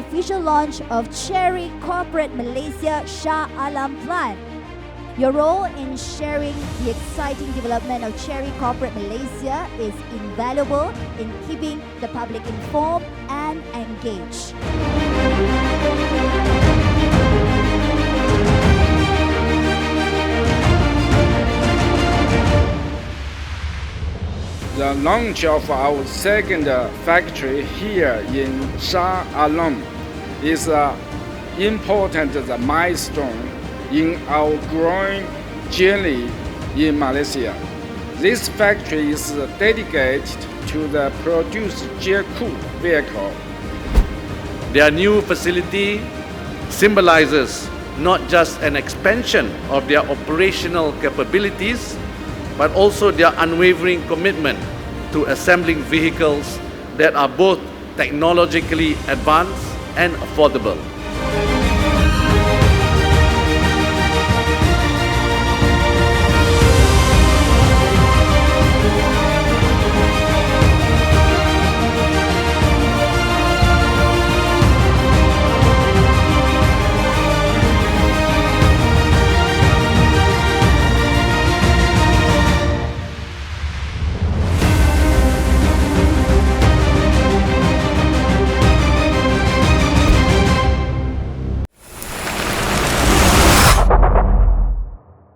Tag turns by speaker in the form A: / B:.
A: official launch of CHERY Corporate Malaysia Shah Alam plant. Your role in sharing the exciting development of CHERY Corporate Malaysia is invaluable in keeping the public informed and engaged.
B: The launch of our second factory here in Shah Alam is an important milestone in our growing journey in Malaysia. This factory is dedicated to the produce JAECOO vehicle.
C: Their new facility symbolizes not just an expansion of their operational capabilities, but also their unwavering commitment to assembling vehicles that are both technologically advanced and affordable.